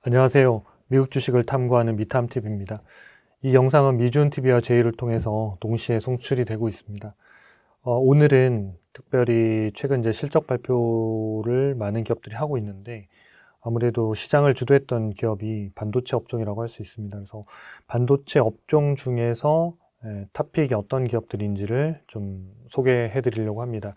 안녕하세요. 미국 주식을 탐구하는 미탐TV입니다. 이 영상은 미주은TV와 제휴를 통해서 동시에 송출이 되고 있습니다. 오늘은 특별히 최근 이제 실적 발표를 많은 기업들이 하고 있는데 아무래도 시장을 주도했던 기업이 반도체 업종이라고 할 수 있습니다. 그래서 반도체 업종 중에서 탑픽이 어떤 기업들인지를 좀 소개해 드리려고 합니다.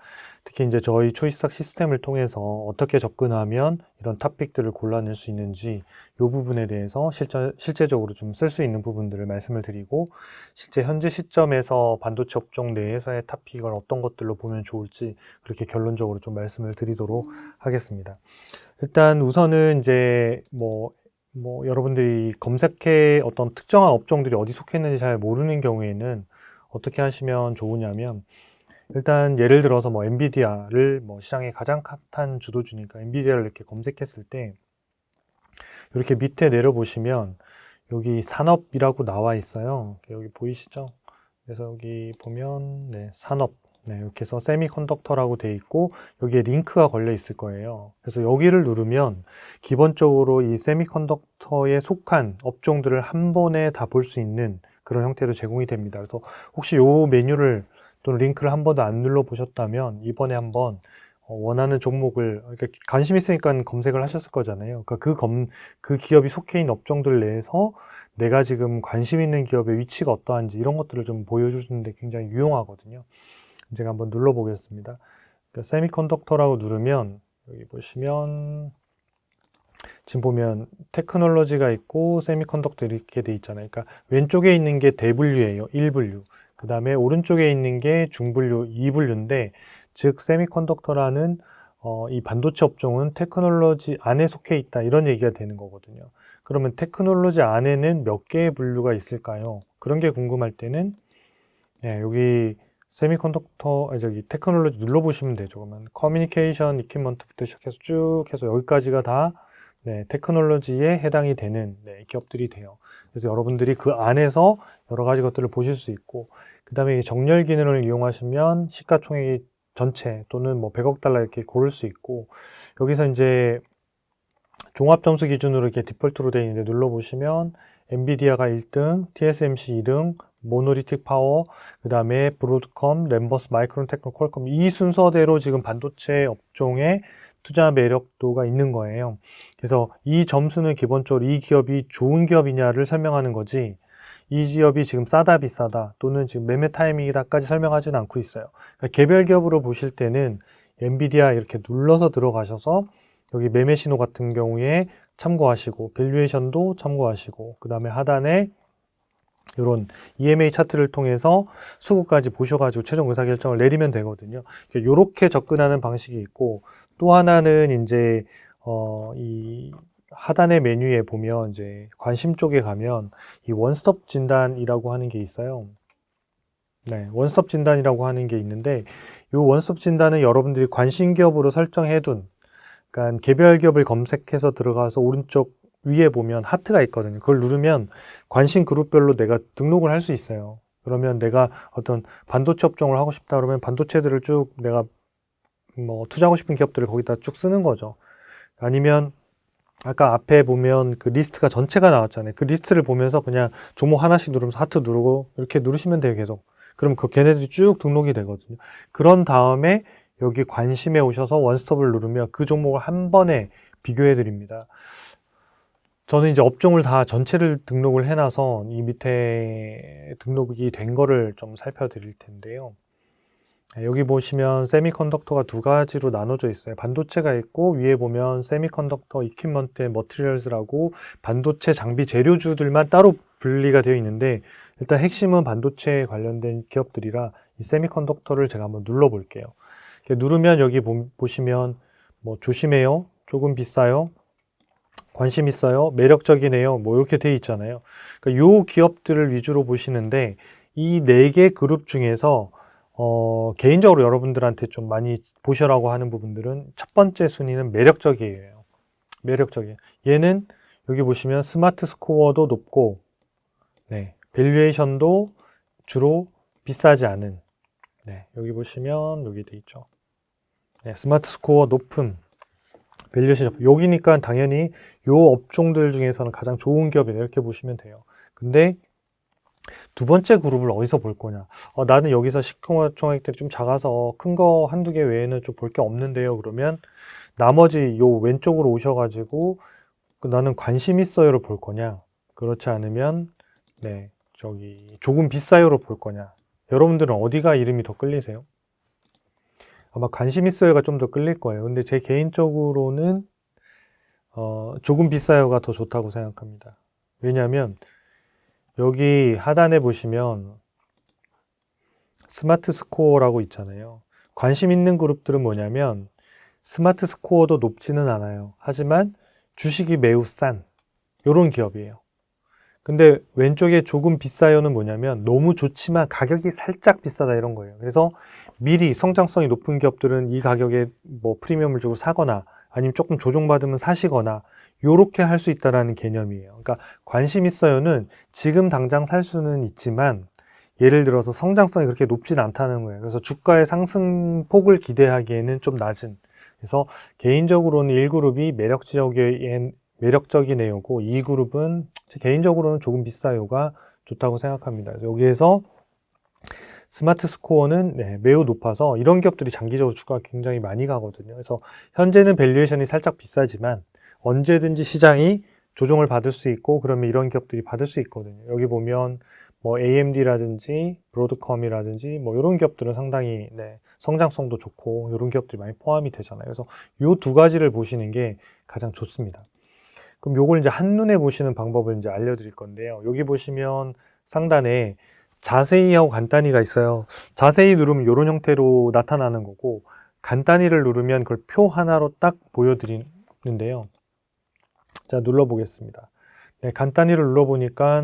특히 이제 저희 초이스탁 시스템을 통해서 어떻게 접근하면 이런 탑픽들을 골라낼 수 있는지 이 부분에 대해서 실제적으로 좀 쓸 수 있는 부분들을 말씀을 드리고 실제 현재 시점에서 반도체 업종 내에서의 탑픽을 어떤 것들로 보면 좋을지 그렇게 결론적으로 좀 말씀을 드리도록 하겠습니다. 일단 우선은 이제 여러분들이 검색해 어떤 특정한 업종들이 어디 속해 있는지 잘 모르는 경우에는 어떻게 하시면 좋으냐면 일단 예를 들어서 엔비디아를 시장의 가장 핫한 주도주니까 엔비디아를 이렇게 검색했을 때 이렇게 밑에 내려보시면 여기 산업이라고 나와 있어요. 여기 보이시죠? 그래서 여기 보면 산업 이렇게 해서 세미컨덕터라고 돼 있고 여기에 링크가 걸려 있을 거예요. 그래서 여기를 누르면 기본적으로 이 세미컨덕터에 속한 업종들을 한 번에 다 볼 수 있는 그런 형태로 제공이 됩니다. 그래서 혹시 요 메뉴를 또는 링크를 한 번도 안 눌러 보셨다면 이번에 한번 원하는 종목을 그러니까 관심 있으니까 검색을 하셨을 거잖아요. 그러니까 그 기업이 속해 있는 업종들 내에서 내가 지금 관심 있는 기업의 위치가 어떠한지 이런 것들을 좀 보여주는데 굉장히 유용하거든요. 제가 한번 눌러보겠습니다. 그러니까 세미컨덕터라고 누르면 여기 보시면 지금 보면 테크놀로지가 있고 세미컨덕터 이렇게 돼 있잖아요. 그러니까 왼쪽에 있는 게 대분류예요. 1분류. 그 다음에 오른쪽에 있는 게 중분류, 2분류인데 즉 세미컨덕터라는 이 반도체 업종은 테크놀로지 안에 속해 있다 이런 얘기가 되는 거거든요. 그러면 테크놀로지 안에는 몇 개의 분류가 있을까요? 그런 게 궁금할 때는 여기 저기 테크놀로지 눌러보시면 되죠. 그러면 커뮤니케이션 이퀴먼트부터 시작해서 쭉 해서 여기까지가 다 테크놀로지에 해당이 되는 기업들이 돼요. 그래서 여러분들이 그 안에서 여러 가지 것들을 보실 수 있고, 그 다음에 정렬 기능을 이용하시면 시가총액이 전체 또는 100억 달러 이렇게 고를 수 있고, 여기서 이제 종합 점수 기준으로 이렇게 디폴트로 되어 있는데 눌러보시면 엔비디아가 1등, TSMC 2등, 모노리틱 파워, 그 다음에 브로드컴, 램버스, 마이크론 테크노, 퀄컴 이 순서대로 지금 반도체 업종의 투자 매력도가 있는 거예요. 그래서 이 점수는 기본적으로 이 기업이 좋은 기업이냐를 설명하는 거지 이 기업이 지금 싸다 비싸다 또는 지금 매매 타이밍이다까지 설명하지는 않고 있어요. 그러니까 개별 기업으로 보실 때는 엔비디아 이렇게 눌러서 들어가셔서 여기 매매 신호 같은 경우에 참고하시고 밸류에이션도 참고하시고 그 다음에 하단에 이런 EMA 차트를 통해서 수급까지 보셔가지고 최종 의사결정을 내리면 되거든요. 이렇게 접근하는 방식이 있고 또 하나는 이제 이 하단의 메뉴에 보면 이제 관심 쪽에 가면 이 원스톱 진단이라고 하는 게 있어요. 원스톱 진단이라고 하는 게 있는데 이 원스톱 진단은 여러분들이 관심 기업으로 설정해둔 그러니까 개별 기업을 검색해서 들어가서 오른쪽 위에 보면 하트가 있거든요. 그걸 누르면 관심 그룹별로 내가 등록을 할 수 있어요. 그러면 내가 어떤 반도체 업종을 하고 싶다 그러면 반도체들을 쭉 내가 투자하고 싶은 기업들을 거기다 쭉 쓰는 거죠. 아니면 아까 앞에 보면 그 리스트가 전체가 나왔잖아요. 그 리스트를 보면서 그냥 종목 하나씩 누르면서 하트 누르고 이렇게 누르시면 돼요, 계속. 그럼 그 걔네들이 쭉 등록이 되거든요. 그런 다음에 여기 관심에 오셔서 원스톱을 누르면 그 종목을 한 번에 비교해 드립니다. 저는 이제 업종을 다 전체를 등록을 해놔서 이 밑에 등록이 된 거를 좀 살펴드릴 텐데요. 여기 보시면 세미컨덕터가 두 가지로 나눠져 있어요. 반도체가 있고 위에 보면 세미컨덕터 이퀴먼트 머티리얼즈라고 반도체 장비 재료주들만 따로 분리가 되어 있는데 일단 핵심은 반도체에 관련된 기업들이라 이 세미컨덕터를 제가 한번 눌러 볼게요. 누르면 여기 보시면 조심해요, 조금 비싸요, 관심 있어요, 매력적이네요, 이렇게 되어 있잖아요. 그러니까 요 기업들을 위주로 보시는데 이 4개 그룹 중에서 개인적으로 여러분들한테 좀 많이 보셔라고 하는 부분들은 첫 번째 순위는 매력적이에요. 매력적이에요. 얘는 여기 보시면 스마트 스코어도 높고, 밸류에이션도 주로 비싸지 않은, 여기 보시면 여기 돼 있죠. 스마트 스코어 높음. 밸류에이션 여기니까 당연히 요 업종들 중에서는 가장 좋은 기업이다 이렇게 보시면 돼요. 근데 두 번째 그룹을 어디서 볼 거냐? 나는 여기서 시가총액들이 좀 작아서 큰 거 한두 개 외에는 좀 볼 게 없는데요. 그러면 나머지 요 왼쪽으로 오셔가지고 나는 관심 있어요를 볼 거냐? 그렇지 않으면 네 저기 조금 비싸요로 볼 거냐? 여러분들은 어디가 이름이 더 끌리세요? 아마 관심 있어요가 좀 더 끌릴 거예요. 근데 제 개인적으로는 조금 비싸요가 더 좋다고 생각합니다. 왜냐하면 여기 하단에 보시면 스마트 스코어라고 있잖아요. 관심 있는 그룹들은 뭐냐면 스마트 스코어도 높지는 않아요. 하지만 주식이 매우 싼 이런 기업이에요. 근데 왼쪽에 조금 비싸요는 뭐냐면 너무 좋지만 가격이 살짝 비싸다 이런 거예요. 그래서 미리 성장성이 높은 기업들은 이 가격에 뭐 프리미엄을 주고 사거나 아니면 조금 조정받으면 사시거나 요렇게 할 수 있다라는 개념이에요. 그러니까 관심 있어요는 지금 당장 살 수는 있지만 예를 들어서 성장성이 그렇게 높진 않다는 거예요. 그래서 주가의 상승폭을 기대하기에는 좀 낮은. 그래서 개인적으로는 1그룹이 매력적인 애요고 2그룹은 개인적으로는 조금 비싸요가 좋다고 생각합니다. 여기에서 스마트 스코어는 매우 높아서 이런 기업들이 장기적으로 주가가 굉장히 많이 가거든요. 그래서 현재는 밸류에이션이 살짝 비싸지만 언제든지 시장이 조정을 받을 수 있고 그러면 이런 기업들이 받을 수 있거든요. 여기 보면 뭐 AMD라든지 브로드컴이라든지 뭐 이런 기업들은 상당히 성장성도 좋고 이런 기업들이 많이 포함이 되잖아요. 그래서 이 두 가지를 보시는 게 가장 좋습니다. 그럼 요걸 이제 한눈에 보시는 방법을 이제 알려드릴 건데요. 여기 보시면 상단에 자세히 하고 간단히가 있어요. 자세히 누르면 이런 형태로 나타나는 거고 간단히를 누르면 그걸 표 하나로 딱 보여드리는데요. 자, 눌러보겠습니다. 간단히를 눌러보니까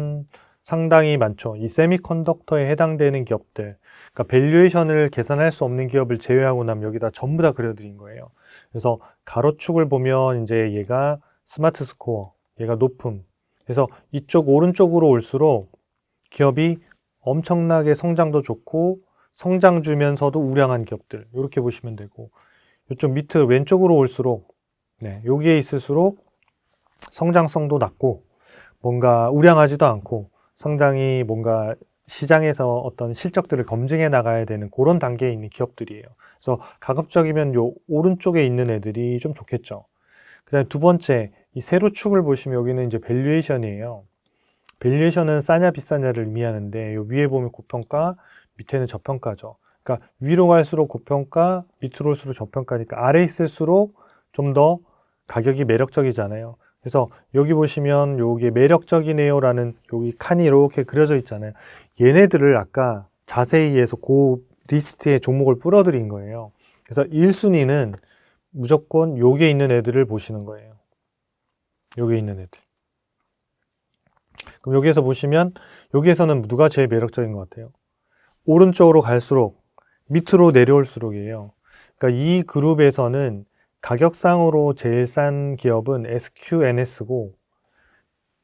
상당히 많죠. 이 세미컨덕터에 해당되는 기업들, 그러니까 밸류에이션을 계산할 수 없는 기업을 제외하고 나면 여기다 전부 다 그려드린 거예요. 그래서 가로축을 보면 이제 얘가 스마트 스코어, 얘가 높음. 그래서 이쪽 오른쪽으로 올수록 기업이 엄청나게 성장도 좋고 성장 주면서도 우량한 기업들 이렇게 보시면 되고 이쪽 밑에 왼쪽으로 올수록 여기에 있을수록 성장성도 낮고 뭔가 우량하지도 않고 상당히 뭔가 시장에서 어떤 실적들을 검증해 나가야 되는 그런 단계에 있는 기업들이에요. 그래서 가급적이면 요 오른쪽에 있는 애들이 좀 좋겠죠. 그 다음에 두 번째, 이 세로축을 보시면 여기는 이제 밸류에이션이에요. 밸류에이션은 싸냐 비싸냐를 의미하는데 요 위에 보면 고평가, 밑에는 저평가죠. 그러니까 위로 갈수록 고평가, 밑으로 올수록 저평가니까 아래 있을수록 좀 더 가격이 매력적이잖아요. 그래서 여기 보시면 요게 매력적이네요라는 여기 칸이 이렇게 그려져 있잖아요. 얘네들을 아까 자세히 해서 그 리스트에 종목을 뿌려드린 거예요. 그래서 1순위는 무조건 요게 있는 애들을 보시는 거예요. 요게 있는 애들. 그럼 여기에서 보시면 여기에서는 누가 제일 매력적인 것 같아요? 오른쪽으로 갈수록 밑으로 내려올수록이에요. 그러니까 이 그룹에서는 가격상으로 제일 싼 기업은 SQNS고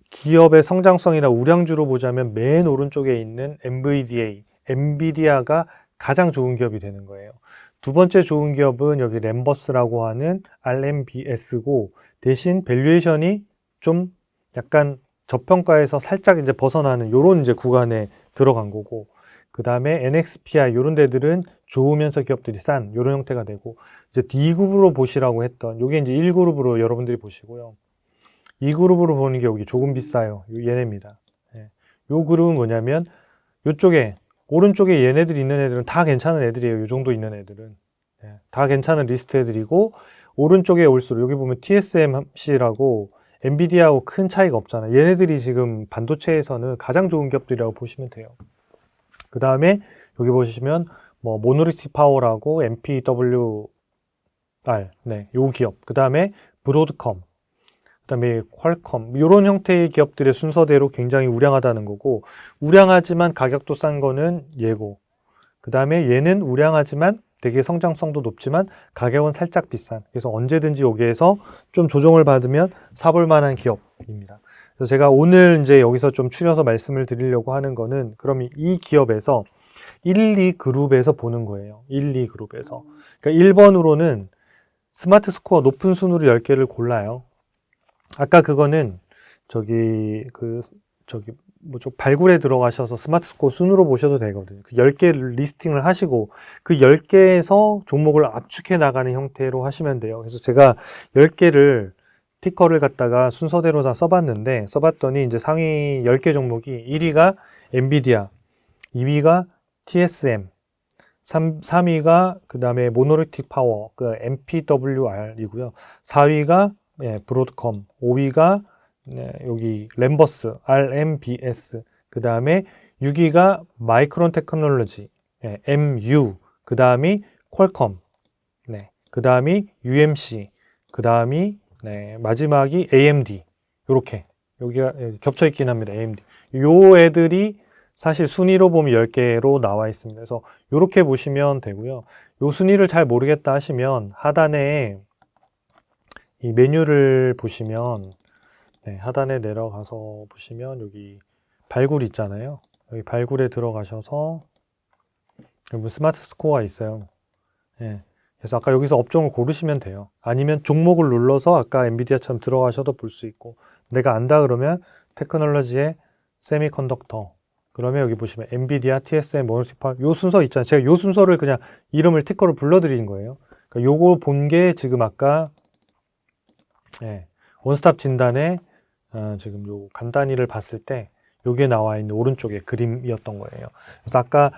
기업의 성장성이나 우량주로 보자면 맨 오른쪽에 있는 엔비디아가 가장 좋은 기업이 되는 거예요. 두 번째 좋은 기업은 여기 램버스라고 하는 RMBS고 대신 밸류에이션이 좀 약간 저평가에서 살짝 이제 벗어나는 요런 이제 구간에 들어간 거고 그 다음에 NXPI 요런 데들은 좋으면서 기업들이 싼 요런 형태가 되고 이제 D그룹으로 보시라고 했던 요게 이제 1그룹으로 여러분들이 보시고요. 2그룹으로 보는 게 여기 조금 비싸요. 얘네입니다. 요 그룹은 뭐냐면 요쪽에 오른쪽에 얘네들이 있는 애들은 다 괜찮은 애들이에요. 요 정도 있는 애들은 다 괜찮은 리스트 애들이고 오른쪽에 올수록 여기 보면 TSMC라고 엔비디아하고 큰 차이가 없잖아요. 얘네들이 지금 반도체에서는 가장 좋은 기업들이라고 보시면 돼요. 그 다음에 여기 보시면 뭐 모노리틱 파워라고 MPWR 요 기업. 그 다음에 브로드컴, 그 다음에 퀄컴 이런 형태의 기업들의 순서대로 굉장히 우량하다는 거고 우량하지만 가격도 싼 거는 얘고 그 다음에 얘는 우량하지만 되게 성장성도 높지만 가격은 살짝 비싼 그래서 언제든지 여기에서 좀 조정을 받으면 사볼 만한 기업입니다. 그래서 제가 오늘 이제 여기서 좀 추려서 말씀을 드리려고 하는 거는 그럼 이 기업에서 1, 2그룹에서 보는 거예요. 1, 2그룹에서. 그러니까 1번으로는 스마트 스코어 높은 순으로 10개를 골라요. 아까 그거는 발굴에 들어가셔서 스마트 스코어 순으로 보셔도 되거든요. 그 10개를 리스팅을 하시고 그 10개에서 종목을 압축해 나가는 형태로 하시면 돼요. 그래서 제가 10개를 티커를 갖다가 순서대로 다 써봤더니 이제 상위 10개 종목이 1위가 엔비디아, 2위가 TSM, 3위가 그 다음에 모노리틱 파워, 그 MPWR이고요. 4위가 브로드컴, 5위가 여기 램버스, RMBS, 그 다음에 6위가 마이크론 테크놀로지, MU, 그 다음이 퀄컴, 그 다음이 UMC, 그 다음이 마지막이 AMD. 요렇게 여기가 겹쳐 있긴 합니다. AMD. 요 애들이 사실 순위로 보면 10개로 나와 있습니다. 그래서 요렇게 보시면 되고요. 요 순위를 잘 모르겠다 하시면 하단에 이 메뉴를 보시면 하단에 내려가서 보시면 여기 발굴 있잖아요. 여기 발굴에 들어가셔서 여기 스마트 스코어가 있어요. 그래서 아까 여기서 업종을 고르시면 돼요. 아니면 종목을 눌러서 아까 엔비디아처럼 들어가셔도 볼 수 있고, 내가 안다 그러면 테크놀로지의 세미컨덕터, 그러면 여기 보시면 엔비디아, TSM, 모노티파 요 순서 있잖아요. 제가 요 순서를 그냥 이름을 티커로 불러드린 거예요. 그러니까 요거 본 게 지금 아까 원스톱 진단에 지금 요 간단히를 봤을 때 요게 나와 있는 오른쪽에 그림이었던 거예요. 그래서 아까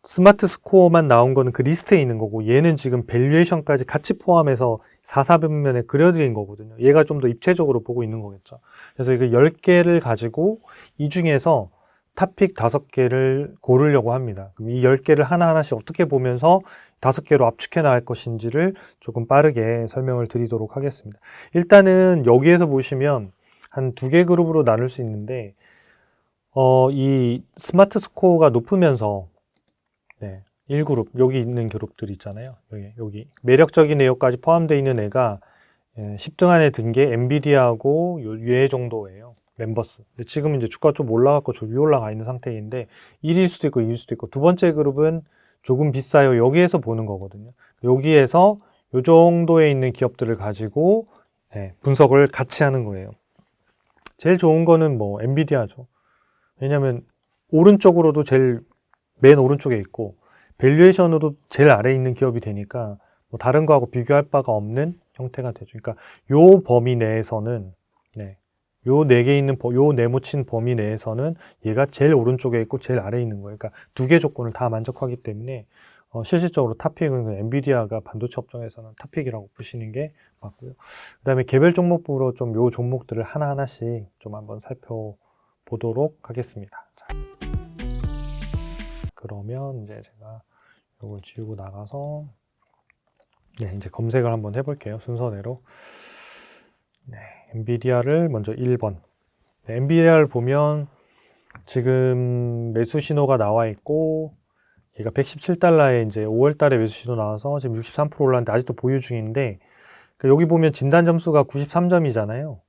스마트 스코어만 나온 거는 그 리스트에 있는 거고, 얘는 지금 밸류에이션까지 같이 포함해서 4사변면에 그려드린 거거든요. 얘가 좀 더 입체적으로 보고 있는 거겠죠. 그래서 이거 10개를 가지고 이 중에서 탑픽 5개를 고르려고 합니다. 그럼 이 10개를 하나하나씩 어떻게 보면서 5개로 압축해 나갈 것인지를 조금 빠르게 설명을 드리도록 하겠습니다. 일단은 여기에서 보시면 한 2개 그룹으로 나눌 수 있는데, 이 스마트 스코어가 높으면서 1그룹, 여기 있는 그룹들 있잖아요. 여기 매력적인 내용까지 포함되어 있는 애가 10등 안에 든 게 엔비디아하고 얘 정도예요. 램버스. 근데 지금 이제 주가 좀 올라갔고 좀 위에 올라가 있는 상태인데 1일 수도 있고 2일 수도 있고, 두 번째 그룹은 조금 비싸요. 여기에서 보는 거거든요. 여기에서 요 정도에 있는 기업들을 가지고 분석을 같이 하는 거예요. 제일 좋은 거는 뭐 엔비디아죠. 왜냐면 오른쪽으로도 제일 맨 오른쪽에 있고 밸류에이션으로 제일 아래에 있는 기업이 되니까 뭐 다른 거하고 비교할 바가 없는 형태가 되죠. 그러니까 요 범위 내에서는 요 4개 있는 요 네모친 범위 내에서는 얘가 제일 오른쪽에 있고 제일 아래에 있는 거예요. 그러니까 2개 조건을 다 만족하기 때문에 실질적으로 탑픽은 엔비디아가 반도체 업종에서는 탑픽이라고 보시는 게 맞고요. 그 다음에 개별 종목부로 좀 요 종목들을 하나하나씩 좀 한번 살펴보도록 하겠습니다. 자, 그러면 이제 제가 이걸 지우고 나가서 이제 검색을 한번 해볼게요. 순서대로. 엔비디아를 먼저 1번. 엔비디아를 보면 지금 매수 신호가 나와 있고, 얘가 117달러에 이제 5월 달에 매수 신호 나와서 지금 63% 올랐는데 아직도 보유 중인데, 여기 보면 진단 점수가 93점이잖아요.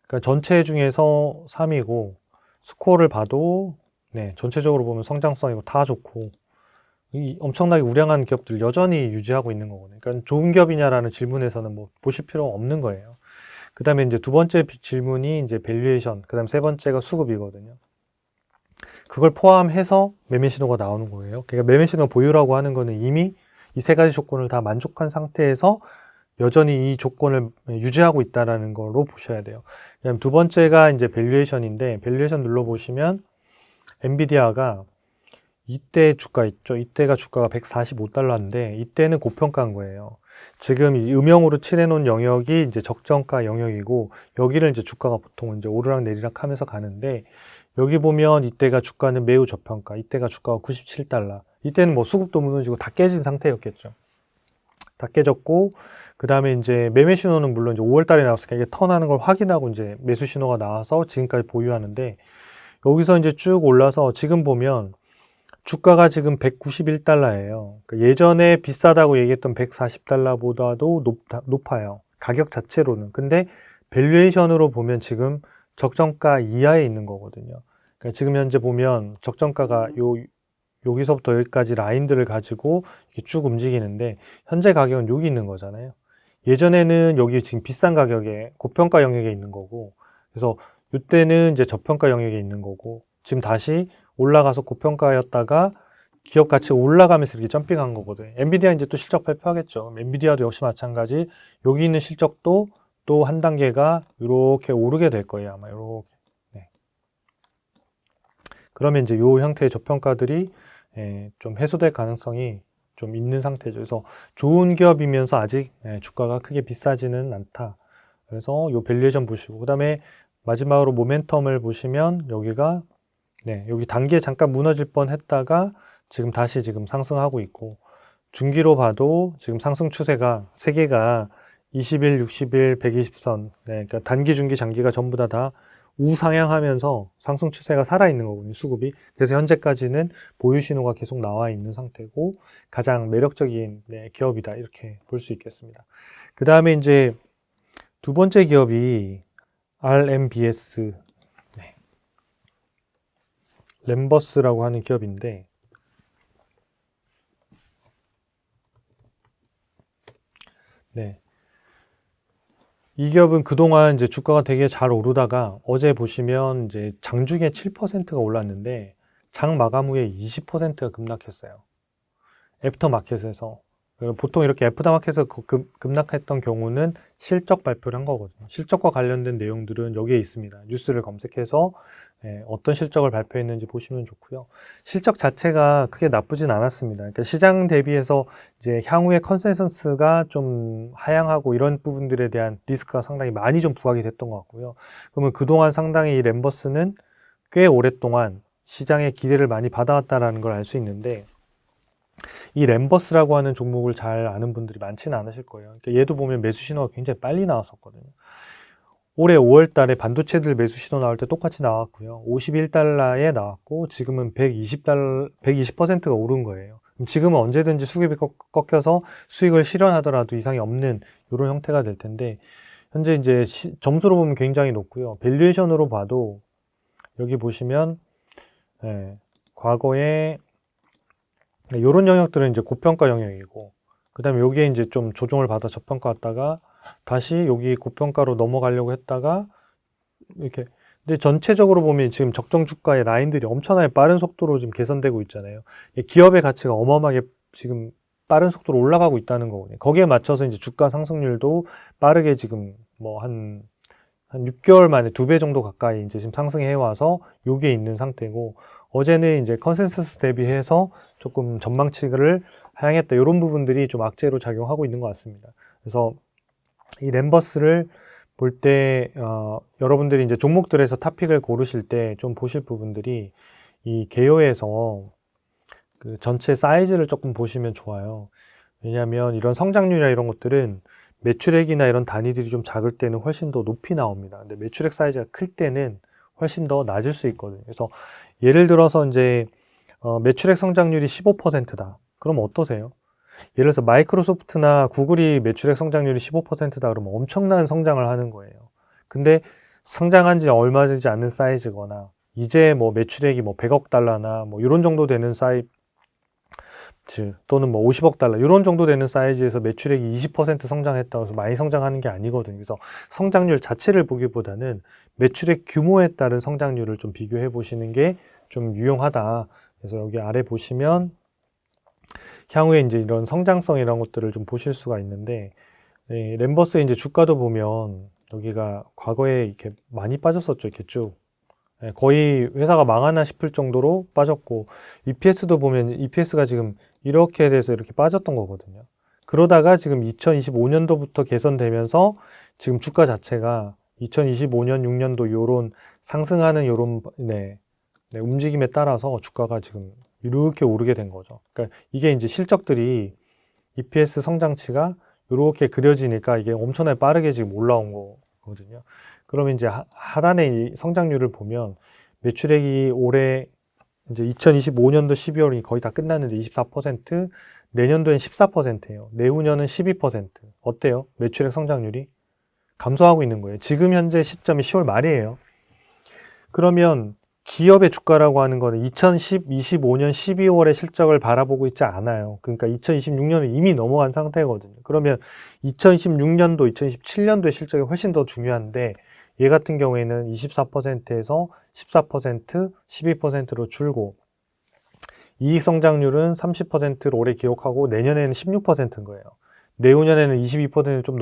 그러니까 전체 중에서 3위고, 스코어를 봐도 전체적으로 보면 성장성이고 다 좋고, 엄청나게 우량한 기업들 여전히 유지하고 있는 거거든요. 그러니까 좋은 기업이냐라는 질문에서는 뭐 보실 필요가 없는 거예요. 그 다음에 이제 두 번째 질문이 이제 밸류에이션, 그 다음 세 번째가 수급이거든요. 그걸 포함해서 매매 신호가 나오는 거예요. 그러니까 매매 신호 보유라고 하는 거는 이미 이 세 가지 조건을 다 만족한 상태에서 여전히 이 조건을 유지하고 있다라는 걸로 보셔야 돼요. 그다음 두 번째가 이제 밸류에이션인데, 밸류에이션 눌러보시면 엔비디아가 이때 주가 있죠. 이때가 주가가 145달러인데 이때는 고평가인 거예요. 지금 이 음영으로 칠해놓은 영역이 이제 적정가 영역이고, 여기를 이제 주가가 보통 이제 오르락 내리락 하면서 가는데, 여기 보면 이때가 주가는 매우 저평가, 이때가 주가가 97달러. 이때는 뭐 수급도 무너지고 다 깨진 상태였겠죠. 다 깨졌고, 그 다음에 이제 매매 신호는 물론 이제 5월 달에 나왔으니까 이게 턴하는 걸 확인하고 이제 매수 신호가 나와서 지금까지 보유하는데, 여기서 이제 쭉 올라서 지금 보면 주가가 지금 191달러예요. 예전에 비싸다고 얘기했던 140달러보다도 높아요. 가격 자체로는. 근데 밸류에이션으로 보면 지금 적정가 이하에 있는 거거든요. 그러니까 지금 현재 보면 적정가가 여기서부터 여기까지 라인들을 가지고 이렇게 쭉 움직이는데, 현재 가격은 여기 있는 거잖아요. 예전에는 여기 지금 비싼 가격에 고평가 영역에 있는 거고, 그래서 이때는 이제 저평가 영역에 있는 거고, 지금 다시 올라가서 고평가였다가 기업 가치가 올라가면서 이렇게 점핑한 거거든. 엔비디아 이제 또 실적 발표하겠죠. 엔비디아도 역시 마찬가지. 여기 있는 실적도 또 한 단계가 이렇게 오르게 될 거예요. 아마 이렇게. 네. 그러면 이제 요 형태의 저평가들이 좀 해소될 가능성이 좀 있는 상태죠. 그래서 좋은 기업이면서 아직 주가가 크게 비싸지는 않다. 그래서 요 밸류에이션 보시고, 그 다음에 마지막으로 모멘텀을 보시면 여기가 여기 단계 잠깐 무너질 뻔 했다가 지금 다시 지금 상승하고 있고, 중기로 봐도 지금 상승 추세가 세 개가 20일, 60일, 120선, 그러니까 단기, 중기, 장기가 전부 다 우상향하면서 상승 추세가 살아있는 거거든요, 수급이. 그래서 현재까지는 보유 신호가 계속 나와 있는 상태고, 가장 매력적인 기업이다, 이렇게 볼 수 있겠습니다. 그 다음에 이제 두 번째 기업이 RMBS, 램버스라고 하는 기업인데, 이 기업은 그동안 이제 주가가 되게 잘 오르다가 어제 보시면 이제 장중에 7%가 올랐는데 장 마감 후에 20%가 급락했어요. 애프터 마켓에서. 보통 이렇게 애프터 마켓에서 급락했던 경우는 실적 발표를 한 거거든요. 실적과 관련된 내용들은 여기에 있습니다. 뉴스를 검색해서 어떤 실적을 발표했는지 보시면 좋고요. 실적 자체가 크게 나쁘진 않았습니다. 그러니까 시장 대비해서 이제 향후의 컨센서스가 좀 하향하고 이런 부분들에 대한 리스크가 상당히 많이 좀 부각이 됐던 것 같고요. 그러면 그동안 상당히 이 램버스는 꽤 오랫동안 시장의 기대를 많이 받아왔다는 걸 알 수 있는데, 이 램버스라고 하는 종목을 잘 아는 분들이 많지는 않으실 거예요. 그러니까 얘도 보면 매수 신호가 굉장히 빨리 나왔었거든요. 올해 5월 달에 반도체들 매수 신호 나올 때 똑같이 나왔고요. 51달러에 나왔고, 지금은 120%가 오른 거예요. 지금은 언제든지 수급이 꺾여서 수익을 실현하더라도 이상이 없는 이런 형태가 될 텐데, 현재 이제 점수로 보면 굉장히 높고요. 밸류에이션으로 봐도 여기 보시면 과거에 이런 영역들은 이제 고평가 영역이고, 그 다음에 여기에 이제 좀 조정을 받아 저평가 왔다가 다시 여기 고평가로 넘어가려고 했다가 이렇게. 근데 전체적으로 보면 지금 적정 주가의 라인들이 엄청나게 빠른 속도로 지금 개선되고 있잖아요. 기업의 가치가 어마어마하게 지금 빠른 속도로 올라가고 있다는 거거든요. 거기에 맞춰서 이제 주가 상승률도 빠르게 지금 뭐 한 6개월 만에 2배 정도 가까이 이제 지금 상승해 와서 여기에 있는 상태고, 어제는 이제 컨센서스 대비해서 조금 전망치를 하향했다, 이런 부분들이 좀 악재로 작용하고 있는 것 같습니다. 그래서 이 램버스를 볼 때 여러분들이 이제 종목들에서 탑픽을 고르실 때 좀 보실 부분들이 이 개요에서 그 전체 사이즈를 조금 보시면 좋아요. 왜냐하면 이런 성장률이나 이런 것들은 매출액이나 이런 단위들이 좀 작을 때는 훨씬 더 높이 나옵니다. 근데 매출액 사이즈가 클 때는 훨씬 더 낮을 수 있거든요. 그래서 예를 들어서 이제 매출액 성장률이 15%다. 그럼 어떠세요? 예를 들어서 마이크로소프트나 구글이 매출액 성장률이 15%다 그러면 엄청난 성장을 하는 거예요. 근데 성장한 지 얼마 되지 않는 사이즈거나 이제 뭐 매출액이 뭐 100억 달러나 뭐 이런 정도 되는 사이즈, 또는 뭐 50억 달러 이런 정도 되는 사이즈에서 매출액이 20% 성장했다고 해서 많이 성장하는 게 아니거든요. 그래서 성장률 자체를 보기보다는 매출액 규모에 따른 성장률을 좀 비교해 보시는 게 좀 유용하다. 그래서 여기 아래 보시면 향후에 이제 이런 성장성 이런 것들을 좀 보실 수가 있는데, 램버스의 이제 주가도 보면 여기가 과거에 이렇게 많이 빠졌었죠. 이렇게 쭉. 거의 회사가 망하나 싶을 정도로 빠졌고, EPS도 보면 EPS가 지금 이렇게 돼서 이렇게 빠졌던 거거든요. 그러다가 지금 2025년도부터 개선되면서 지금 주가 자체가 2025년, 6년도 요런 상승하는 요런 움직임에 따라서 주가가 지금 이렇게 오르게 된 거죠. 그러니까 이게 이제 실적들이 EPS 성장치가 이렇게 그려지니까 이게 엄청나게 빠르게 지금 올라온 거거든요. 그러면 이제 하단의 성장률을 보면 매출액이 올해 이제 2025년도 12월이 거의 다 끝났는데 24%, 내년도엔 14%예요. 내후년은 12%. 어때요? 매출액 성장률이 감소하고 있는 거예요. 지금 현재 시점이 10월 말이에요. 그러면 기업의 주가라고 하는 거는 2025년 12월의 실적을 바라보고 있지 않아요. 그러니까 2026년은 이미 넘어간 상태거든요. 그러면 2026년도, 2027년도의 실적이 훨씬 더 중요한데 얘 같은 경우에는 24%에서 14%, 12%로 줄고 이익 성장률은 30%를 올해 기록하고 내년에는 16%인 거예요. 내후년에는 22%좀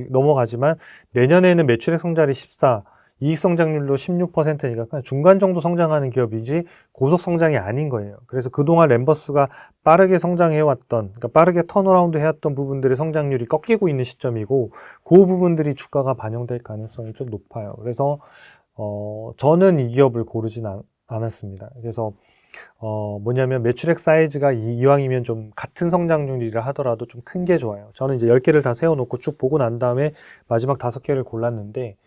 넘어가지만 내년에는 매출액 성장이 14, 이익 성장률도 16%니까 중간 정도 성장하는 기업이지 고속 성장이 아닌 거예요. 그래서 그동안 램버스가 빠르게 성장해왔던, 그러니까 빠르게 턴어라운드 해왔던 부분들의 성장률이 꺾이고 있는 시점이고 그 부분들이 주가가 반영될 가능성이 좀 높아요. 그래서 저는 이 기업을 고르진 않았습니다. 그래서 뭐냐면 매출액 사이즈가 이왕이면 좀 같은 성장률이라 하더라도 좀 큰 게 좋아요. 저는 이제 10개를 다 세워놓고 쭉 보고 난 다음에 마지막 5개를 골랐는데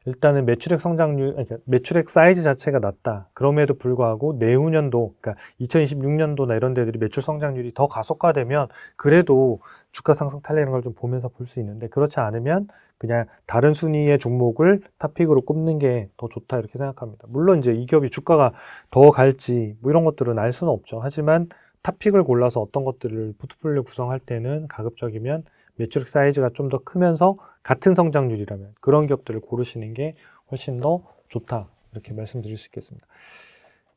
일단은 매출액 성장률, 그러니까 매출액 사이즈 자체가 낮다. 그럼에도 불구하고 내후년도, 그러니까 2026년도나 이런 데들이 매출 성장률이 더 가속화되면 그래도 주가 상승 탄력이라는 걸 좀 보면서 볼 수 있는데 그렇지 않으면 그냥 다른 순위의 종목을 탑픽으로 꼽는 게 더 좋다 이렇게 생각합니다. 물론 이제 이 기업이 주가가 더 갈지 뭐 이런 것들은 알 수는 없죠. 하지만 탑픽을 골라서 어떤 것들을 포트폴리오 구성할 때는 가급적이면 매출액 사이즈가 좀 더 크면서 같은 성장률이라면 그런 기업들을 고르시는 게 훨씬 더 좋다 이렇게 말씀드릴 수 있겠습니다.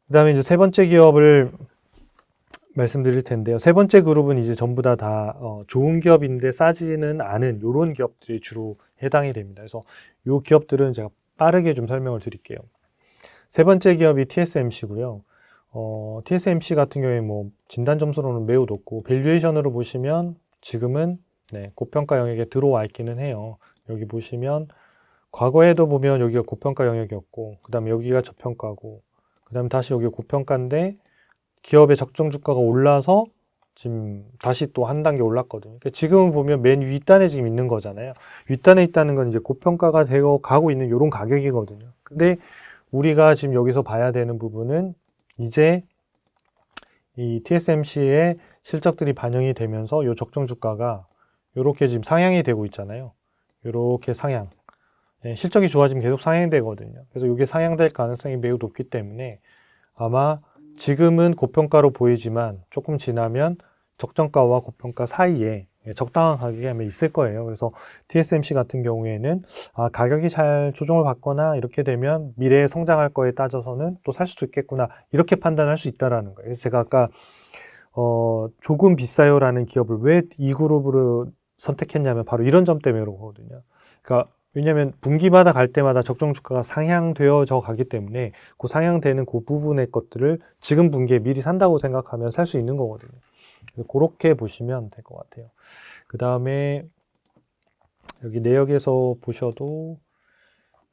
그 다음에 이제 세 번째 기업을 말씀드릴 텐데요. 세 번째 그룹은 이제 전부 다 좋은 기업인데 싸지는 않은 이런 기업들이 주로 해당이 됩니다. 그래서 이 기업들은 제가 빠르게 좀 설명을 드릴게요. 세 번째 기업이 TSMC고요. TSMC 같은 경우에 뭐 진단 점수로는 매우 높고 밸류에이션으로 보시면 지금은 고평가 영역에 들어와 있기는 해요. 여기 보시면 과거에도 보면 여기가 고평가 영역이었고 그 다음에 여기가 저평가고 그 다음에 다시 여기가 고평가인데 기업의 적정 주가가 올라서 지금 다시 또 한 단계 올랐거든요. 그러니까 지금은 보면 맨 윗단에 지금 있는 거잖아요. 윗단에 있다는 건 이제 고평가가 되어 가고 있는 이런 가격이거든요. 근데 우리가 지금 여기서 봐야 되는 부분은 이제 이 TSMC의 실적들이 반영이 되면서 이 적정 주가가 이렇게 지금 상향이 되고 있잖아요. 이렇게 상향. 실적이 좋아지면 계속 상향되거든요. 그래서 이게 상향될 가능성이 매우 높기 때문에 아마 지금은 고평가로 보이지만 조금 지나면 적정가와 고평가 사이에 적당한 가격이 아마 있을 거예요. 그래서 TSMC 같은 경우에는 가격이 잘 조정을 받거나 이렇게 되면 미래에 성장할 거에 따져서는 또 살 수도 있겠구나 이렇게 판단할 수 있다라는 거예요. 그래서 제가 아까 조금 비싸요라는 기업을 왜 이 그룹으로 선택했냐면 바로 이런 점 때문에 그러거든요. 그러니까 왜냐하면 분기마다 갈 때마다 적정 주가가 상향되어져 가기 때문에 그 상향되는 그 부분의 것들을 지금 분기에 미리 산다고 생각하면 살 수 있는 거거든요. 그렇게 보시면 될 것 같아요. 그 다음에 여기 내역에서 보셔도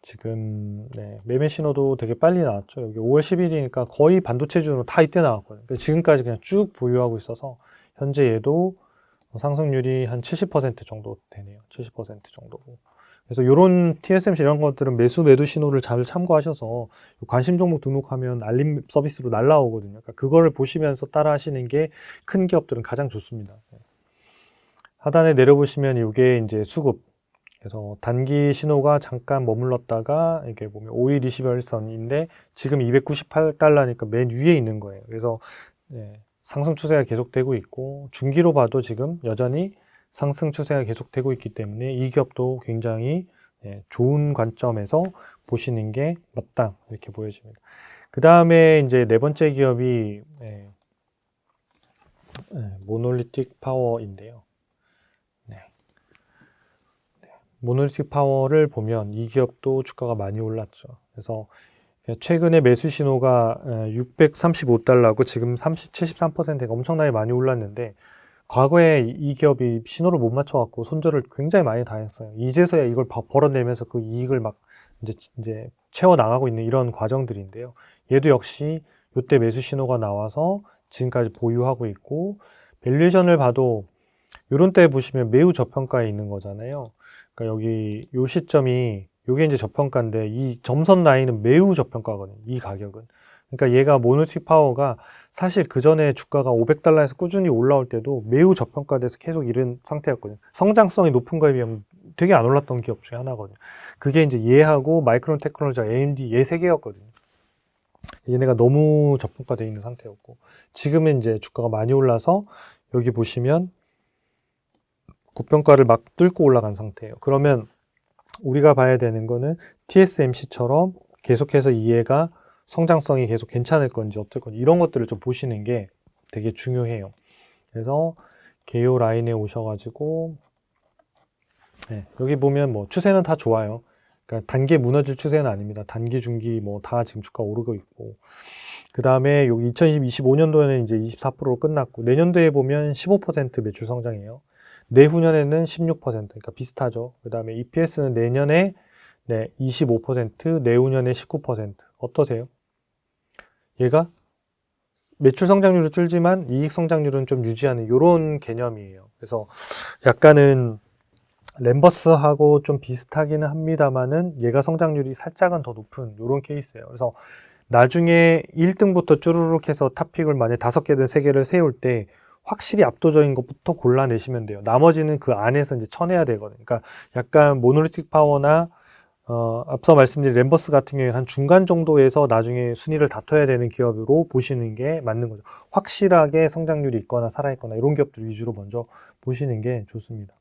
지금 매매 신호도 되게 빨리 나왔죠. 여기 5월 10일이니까 거의 반도체 주로 다 이때 나왔거든요. 지금까지 그냥 쭉 보유하고 있어서 현재 얘도 상승률이 한 70% 정도 되네요. 70% 정도고. 그래서 이런 TSMC 이런 것들은 매도 신호를 잘 참고하셔서 관심 종목 등록하면 알림 서비스로 날라오거든요. 그러니까 그거를 보시면서 따라 하시는 게 큰 기업들은 가장 좋습니다. 하단에 내려보시면 이게 이제 수급. 그래서 단기 신호가 잠깐 머물렀다가 이렇게 보면 5일 20일선인데 지금 298달러니까 맨 위에 있는 거예요. 그래서 상승 추세가 계속되고 있고 중기로 봐도 지금 여전히 상승 추세가 계속되고 있기 때문에 이 기업도 굉장히 좋은 관점에서 보시는 게 맞다 이렇게 보여집니다. 그 다음에 이제 네 번째 기업이 모놀리틱 파워인데요. 모놀리틱 파워를 보면 이 기업도 주가가 많이 올랐죠. 그래서 최근에 매수 신호가 635달러고 지금 73%가 엄청나게 많이 올랐는데 과거에 이 기업이 신호를 못 맞춰갖고 손절을 굉장히 많이 당했어요. 이제서야 이걸 벌어내면서 그 이익을 막 이제 채워 나가고 있는 이런 과정들인데요. 얘도 역시 이때 매수 신호가 나와서 지금까지 보유하고 있고 밸류에이션을 봐도 이런 때 보시면 매우 저평가에 있는 거잖아요. 그러니까 여기 요 시점이 요게 이제 저평가인데 이 점선 라인은 매우 저평가거든요. 이 가격은. 그러니까 얘가 모놀리틱 파워가 사실 그 전에 주가가 500달러에서 꾸준히 올라올 때도 매우 저평가돼서 계속 이런 상태였거든요. 성장성이 높은 거에 비하면 되게 안 올랐던 기업 중에 하나거든요. 그게 이제 얘하고 마이크론 테크놀로지와 AMD 얘 세 개였거든요. 얘네가 너무 저평가되어 있는 상태였고, 지금은 이제 주가가 많이 올라서 여기 보시면 고평가를 막 뚫고 올라간 상태예요. 그러면 우리가 봐야 되는 거는 TSMC처럼 계속해서 이해가 성장성이 계속 괜찮을 건지 어떨 건지 이런 것들을 좀 보시는 게 되게 중요해요. 그래서 개요 라인에 오셔가지고 네, 여기 보면 뭐 추세는 다 좋아요. 그러니까 단기 무너질 추세는 아닙니다. 단기, 중기 뭐 다 지금 주가 오르고 있고, 그 다음에 여기 2025년도에는 이제 24%로 끝났고, 내년도에 보면 15% 매출 성장이에요. 내후년에는 16%, 그러니까 비슷하죠. 그 다음에 EPS는 내년에 네, 25%, 내후년에 19%. 어떠세요? 얘가 매출 성장률은 줄지만 이익 성장률은 좀 유지하는 이런 개념이에요. 그래서 약간은 램버스하고 좀 비슷하기는 합니다만은 얘가 성장률이 살짝은 더 높은 이런 케이스예요. 그래서 나중에 1등부터 쭈루룩 해서 탑픽을 만약에 5개든 3개를 세울 때 확실히 압도적인 것부터 골라내시면 돼요. 나머지는 그 안에서 이제 쳐내야 되거든요. 그러니까 약간 모노리틱 파워나 앞서 말씀드린 램버스 같은 경우에는 한 중간 정도에서 나중에 순위를 다퉈야 되는 기업으로 보시는 게 맞는 거죠. 확실하게 성장률이 있거나 살아있거나 이런 기업들 위주로 먼저 보시는 게 좋습니다.